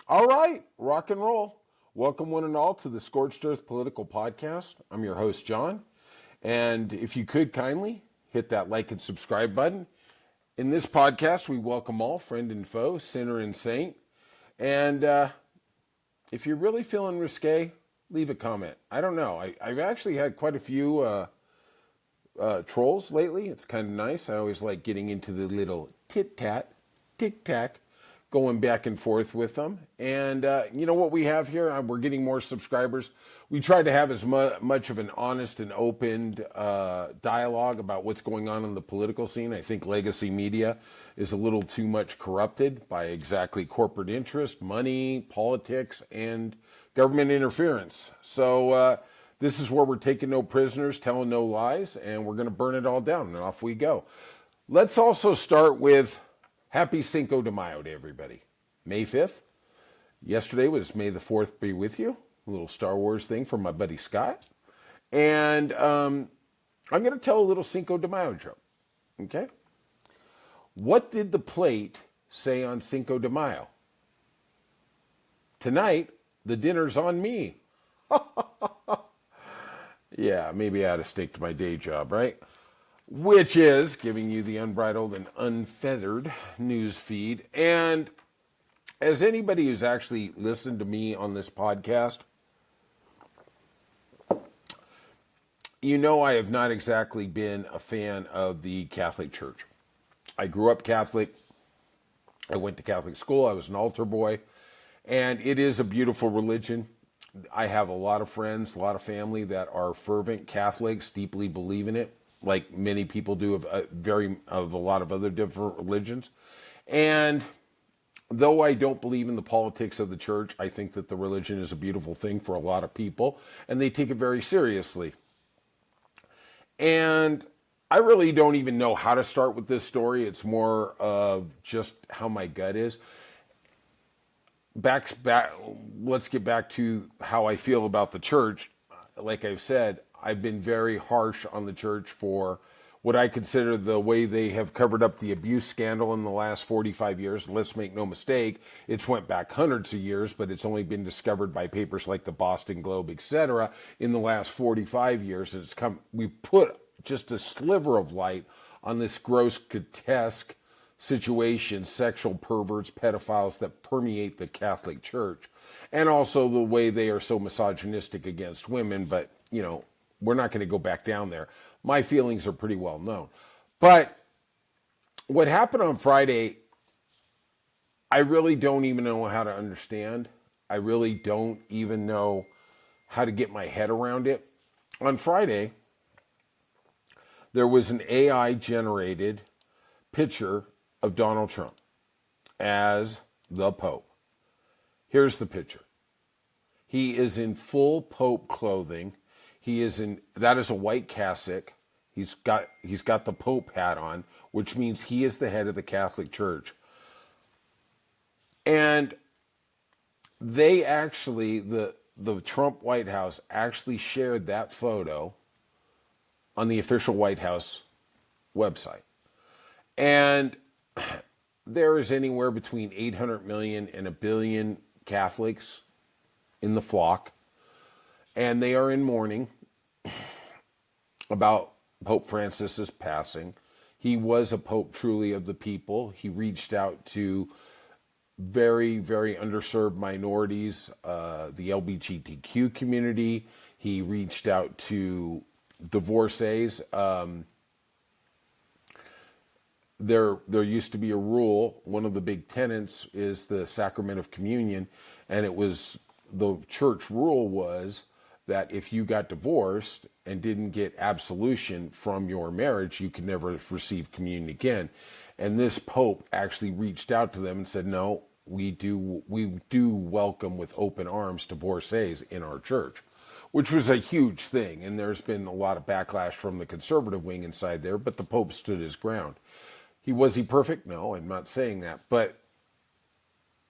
All right, rock and roll. Welcome, one and all, to the Scorched Earth Political Podcast. I'm your host, John. And if you could kindly hit that like and subscribe button. In this podcast, we welcome all, friend and foe, sinner and saint. And if you're really feeling risque, leave a comment. I don't know. I've actually had quite a few trolls lately. It's kind of nice. I always like getting into the little tit-tat, tic-tac, going back and forth with them. And you know what we have here? We're getting more subscribers. We try to have as much of an honest and open dialogue about what's going on in the political scene. I think legacy media is a little too much corrupted by exactly corporate interest, money, politics, and government interference. So this is where we're taking no prisoners, telling no lies, and we're going to burn it all down, and off we go. Let's also start with Happy Cinco de Mayo to everybody. May 5th. Yesterday was May the 4th be with you. A little Star Wars thing from my buddy Scott. And I'm going to tell a little Cinco de Mayo joke. Okay? What did the plate say on Cinco de Mayo? Tonight, the dinner's on me. Yeah, maybe I ought to stick to my day job, right? Which is giving you the unbridled and unfettered news feed. And as anybody who's actually listened to me on this podcast, you know I have not exactly been a fan of the Catholic Church. I grew up Catholic. I went to Catholic school. I was an altar boy. And it is a beautiful religion. I have a lot of friends, a lot of family that are fervent Catholics, deeply believe in it, like many people do of a lot of other different religions. And though I don't believe in the politics of the church, I think that the religion is a beautiful thing for a lot of people, and they take it very seriously. And I really don't even know how to start with this story. It's more of just how my gut is. Back, let's get back to how I feel about the church. Like I've said, I've been very harsh on the church for what I consider the way they have covered up the abuse scandal in the last 45 years. Let's make no mistake, it's went back hundreds of years, but it's only been discovered by papers like the Boston Globe, etc. in the last 45 years. We've put just a sliver of light on this gross, grotesque situation, sexual perverts, pedophiles that permeate the Catholic Church, and also the way they are so misogynistic against women. But, you know, we're not going to go back down there. My feelings are pretty well known. But what happened on Friday, I really don't even know how to understand. I really don't even know how to get my head around it. On Friday, there was an AI-generated picture of Donald Trump as the Pope. Here's the picture. He is in full Pope clothing. That is a white cassock. He's got the Pope hat on, which means he is the head of the Catholic Church. And they actually, the Trump White House actually shared that photo on the official White House website. And there is anywhere between 800 million and a billion Catholics in the flock, and they are in mourning about Pope Francis's passing. He was a pope truly of the people. He reached out to very, very underserved minorities, the LGBTQ community. He reached out to divorcees. There used to be a rule. One of the big tenets is the sacrament of communion, and the church rule was that if you got divorced and didn't get absolution from your marriage, you could never receive communion again. And this pope actually reached out to them and said, no, we do welcome with open arms divorcees in our church, which was a huge thing. And there's been a lot of backlash from the conservative wing inside there, but the pope stood his ground. Was he perfect? No, I'm not saying that, but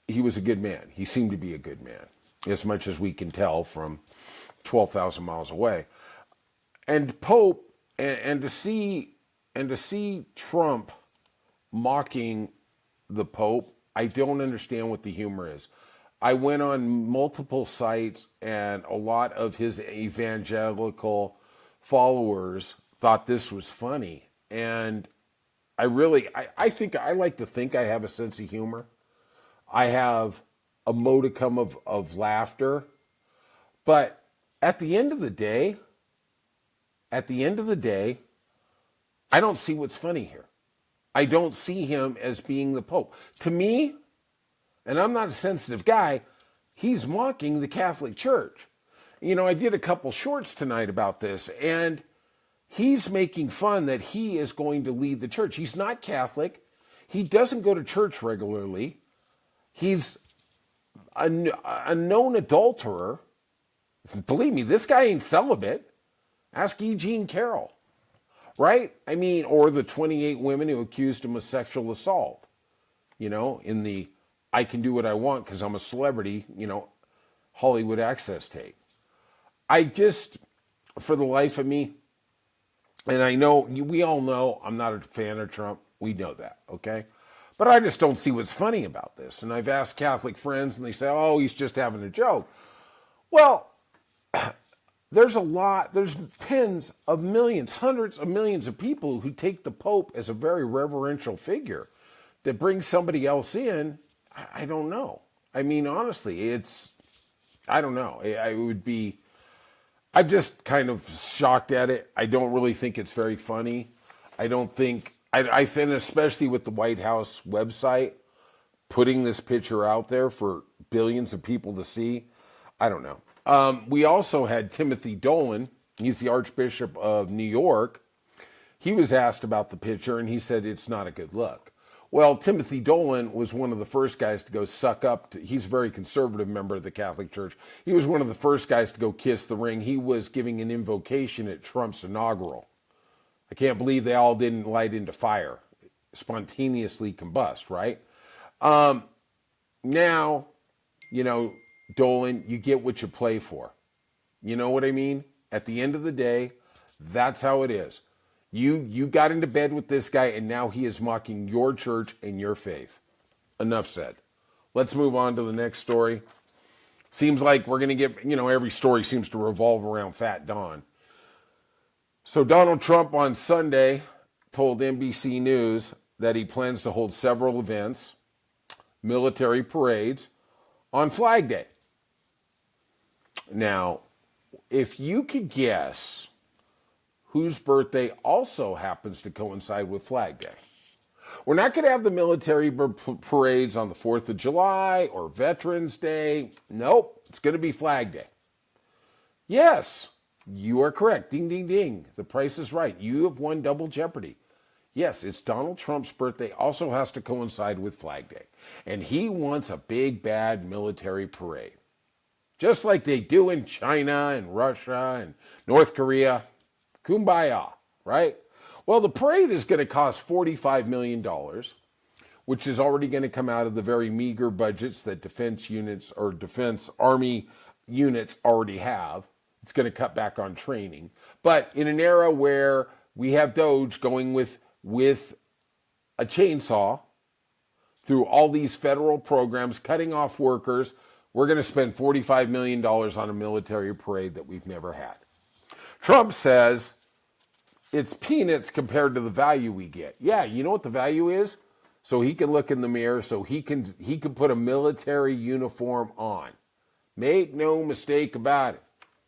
he was a good man. He seemed to be a good man, as much as we can tell from 12,000 miles away. And Pope, and to see Trump mocking the Pope, I don't understand what the humor is. I went on multiple sites, and a lot of his evangelical followers thought this was funny. And I think I like to think I have a sense of humor. I have a modicum of laughter. But at the end of the day, I don't see what's funny here. I don't see him as being the Pope. To me, and I'm not a sensitive guy, he's mocking the Catholic Church. You know, I did a couple shorts tonight about this, and he's making fun that he is going to lead the church. He's not Catholic. He doesn't go to church regularly. He's a known adulterer. Believe me, this guy ain't celibate. Ask E. Jean Carroll. Right? I mean, or the 28 women who accused him of sexual assault, you know, in the I can do what I want because I'm a celebrity, you know, Hollywood access tape. I just, for the life of me, and I know, we all know I'm not a fan of Trump. We know that, okay? But I just don't see what's funny about this. And I've asked Catholic friends, and they say, oh, he's just having a joke. Well, there's tens of millions, hundreds of millions of people who take the Pope as a very reverential figure. To bring somebody else in, I don't know. I mean, honestly, I don't know. I'm just kind of shocked at it. I don't really think it's very funny. I think, especially with the White House website, putting this picture out there for billions of people to see, I don't know. We also had Timothy Dolan. He's the Archbishop of New York. He was asked about the picture, and he said it's not a good look. Well, Timothy Dolan was one of the first guys to go suck up. He's a very conservative member of the Catholic Church. He was one of the first guys to go kiss the ring. He was giving an invocation at Trump's inaugural. I can't believe they all didn't light into fire, spontaneously combust, right? Now, you know, Dolan, you get what you play for. You know what I mean? At the end of the day, that's how it is. You got into bed with this guy, and now he is mocking your church and your faith. Enough said. Let's move on to the next story. Seems like we're going to get, you know, every story seems to revolve around Fat Don. So Donald Trump on Sunday told NBC News that he plans to hold several events, military parades, on Flag Day. Now, if you could guess whose birthday also happens to coincide with Flag Day. We're not going to have the military parades on the 4th of July or Veterans Day. Nope, it's going to be Flag Day. Yes, you are correct. Ding, ding, ding. The price is right. You have won double jeopardy. Yes, it's Donald Trump's birthday also has to coincide with Flag Day. And he wants a big, bad military parade. Just like they do in China and Russia and North Korea. Kumbaya, right? Well, the parade is going to cost $45 million, which is already going to come out of the very meager budgets that defense units or defense army units already have. It's going to cut back on training. But in an era where we have Doge going with a chainsaw through all these federal programs, cutting off workers, we're going to spend $45 million on a military parade that we've never had. Trump says it's peanuts compared to the value we get. Yeah, you know what the value is? So he can look in the mirror, so he can put a military uniform on. Make no mistake about it.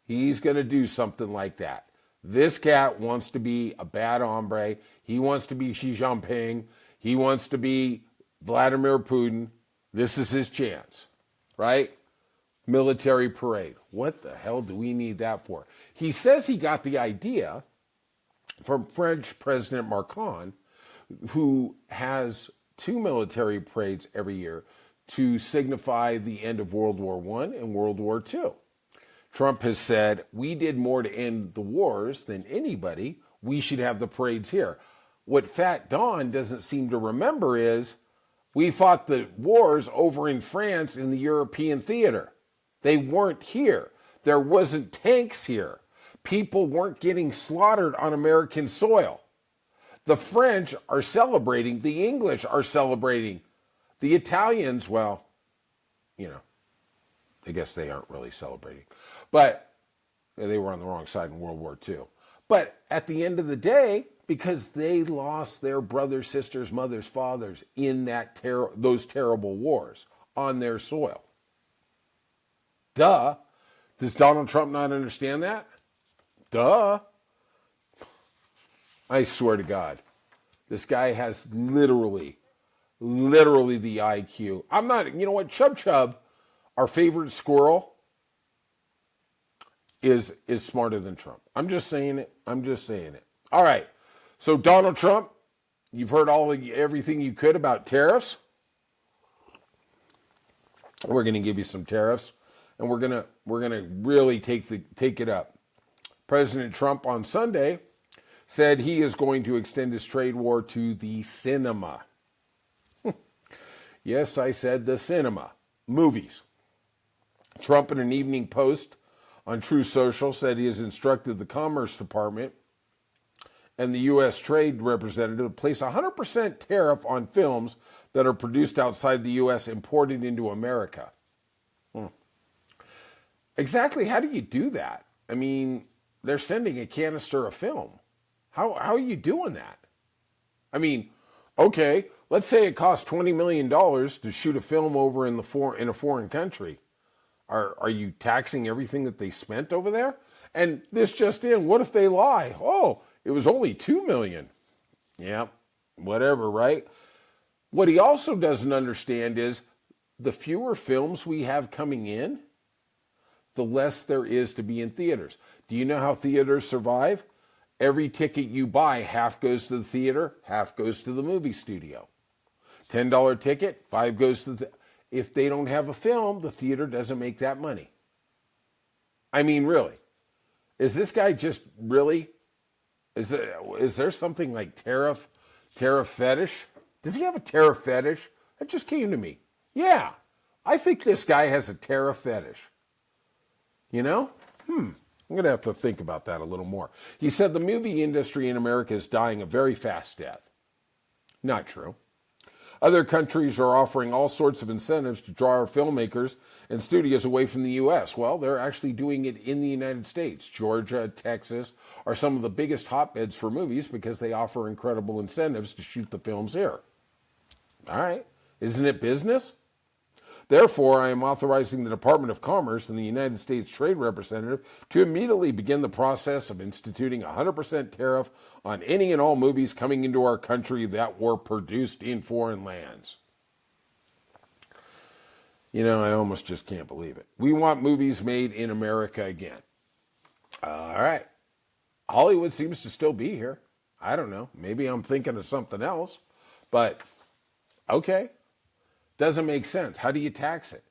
He's going to do something like that. This cat wants to be a bad hombre. He wants to be Xi Jinping. He wants to be Vladimir Putin. This is his chance, right? Military parade. What the hell do we need that for? He says he got the idea from French President Macron, who has 2 military parades every year to signify the end of World War I and World War II. Trump has said, we did more to end the wars than anybody. We should have the parades here. What Fat Don doesn't seem to remember is we fought the wars over in France in the European theater. They weren't here. There wasn't tanks here. People weren't getting slaughtered on American soil. The French are celebrating. The English are celebrating. The Italians, well, you know, I guess they aren't really celebrating. But they were on the wrong side in World War II. But at the end of the day, because they lost their brothers, sisters, mothers, fathers in those terrible wars on their soil. Duh. Does Donald Trump not understand that? Duh. I swear to God, this guy has literally the IQ. I'm not, you know what, Chub Chub, our favorite squirrel, is smarter than Trump. I'm just saying it. All right. So Donald Trump, you've heard everything you could about tariffs. We're going to give you some tariffs, and we're going to really take it up. President Trump on Sunday said he is going to extend his trade war to the cinema. Yes, I said the cinema. Movies. Trump, in an Evening Post on Truth Social, said he has instructed the Commerce Department and the U.S. Trade Representative to place a 100% tariff on films that are produced outside the U.S. imported into America. Exactly how do you do that? I mean, they're sending a canister of film. How are you doing that? I mean, okay, let's say it costs $20 million to shoot a film over in a foreign country. Are you taxing everything that they spent over there? And this just in, what if they lie? Oh, it was only $2 million. Yeah, whatever, right? What he also doesn't understand is the fewer films we have coming in, the less there is to be in theaters. Do you know how theaters survive? Every ticket you buy, half goes to the theater, half goes to the movie studio. $10 ticket, 5 goes to the... If they don't have a film, the theater doesn't make that money. I mean, really. Is this guy just really... Is there something like tariff fetish? Does he have a tariff fetish? That just came to me. Yeah, I think this guy has a tariff fetish. You know? I'm going to have to think about that a little more. He said the movie industry in America is dying a very fast death. Not true. Other countries are offering all sorts of incentives to draw our filmmakers and studios away from the U.S. Well, they're actually doing it in the United States. Georgia, Texas are some of the biggest hotbeds for movies because they offer incredible incentives to shoot the films here. All right. Isn't it business? Therefore, I am authorizing the Department of Commerce and the United States Trade Representative to immediately begin the process of instituting a 100% tariff on any and all movies coming into our country that were produced in foreign lands. You know, I almost just can't believe it. We want movies made in America again. All right. Hollywood seems to still be here. I don't know. Maybe I'm thinking of something else. But, okay. Doesn't make sense. How do you tax it?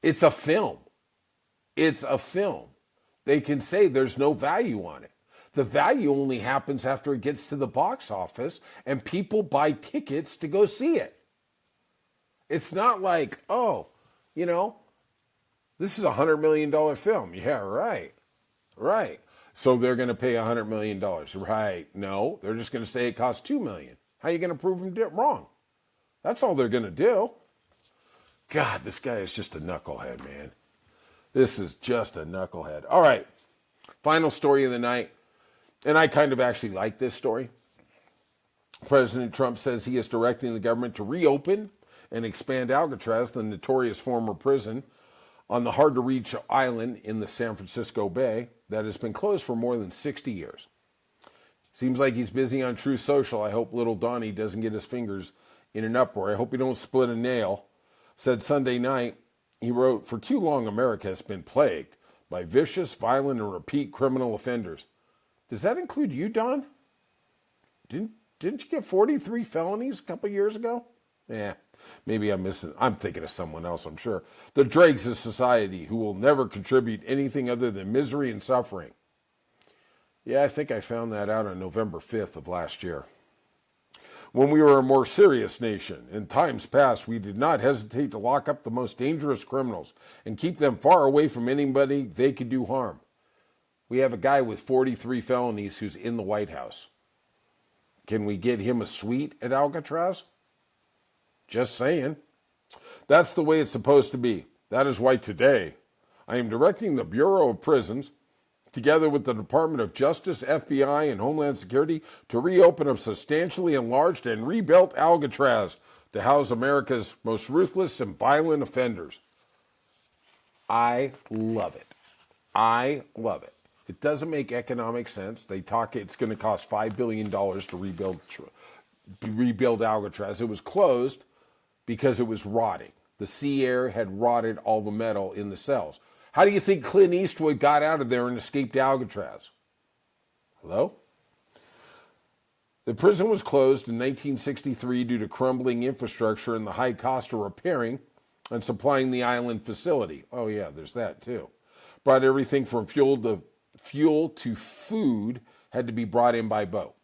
It's a film. It's a film. They can say there's no value on it. The value only happens after it gets to the box office and people buy tickets to go see it. It's not like, oh, you know, this is a $100 million film. Yeah, right. Right. So they're going to pay $100 million. Right. No, they're just going to say it costs $2 million. How are you going to prove them wrong? That's all they're going to do. God, this guy is just a knucklehead, man. This is just a knucklehead. All right, final story of the night. And I kind of actually like this story. President Trump says he is directing the government to reopen and expand Alcatraz, the notorious former prison on the hard-to-reach island in the San Francisco Bay that has been closed for more than 60 years. Seems like he's busy on Truth Social. I hope little Donnie doesn't get his fingers in an uproar. I hope he don't split a nail. Said Sunday night, he wrote, "For too long, America has been plagued by vicious, violent, and repeat criminal offenders." Does that include you, Don? Didn't you get 43 felonies a couple years ago? Yeah, maybe I'm missing. I'm thinking of someone else, I'm sure. The dregs of society who will never contribute anything other than misery and suffering. Yeah, I think I found that out on November 5th of last year. When we were a more serious nation, in times past, we did not hesitate to lock up the most dangerous criminals and keep them far away from anybody they could do harm. We have a guy with 43 felonies who's in the White House. Can we get him a suite at Alcatraz? Just saying. That's the way it's supposed to be. That is why today I am directing the Bureau of Prisons, together with the Department of Justice, FBI, and Homeland Security, to reopen a substantially enlarged and rebuilt Alcatraz to house America's most ruthless and violent offenders. I love it. I love it. It doesn't make economic sense. They talk it's going to cost $5 billion to rebuild Alcatraz. It was closed because it was rotting. The sea air had rotted all the metal in the cells. How do you think Clint Eastwood got out of there and escaped Alcatraz? Hello? The prison was closed in 1963 due to crumbling infrastructure and the high cost of repairing and supplying the island facility. Oh yeah, there's that too. Brought everything from fuel to food had to be brought in by boat.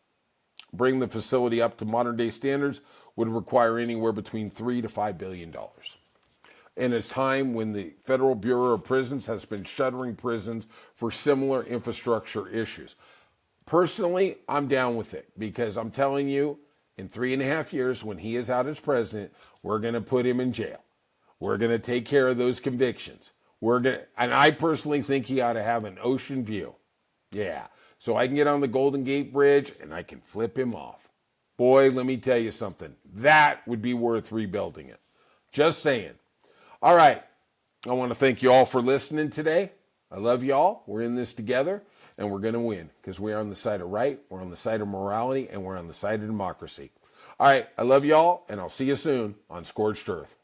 Bring the facility up to modern day standards would require anywhere between $3 to $5 billion. In a time when the Federal Bureau of Prisons has been shuttering prisons for similar infrastructure issues. Personally, I'm down with it because I'm telling you, in 3.5 years, when he is out as president, we're going to put him in jail. We're going to take care of those convictions. And I personally think he ought to have an ocean view. Yeah. So I can get on the Golden Gate Bridge and I can flip him off. Boy, let me tell you something. That would be worth rebuilding it. Just saying. All right. I want to thank you all for listening today. I love you all. We're in this together and we're going to win because we're on the side of right, we're on the side of morality, and we're on the side of democracy. All right. I love you all and I'll see you soon on Scorched Earth.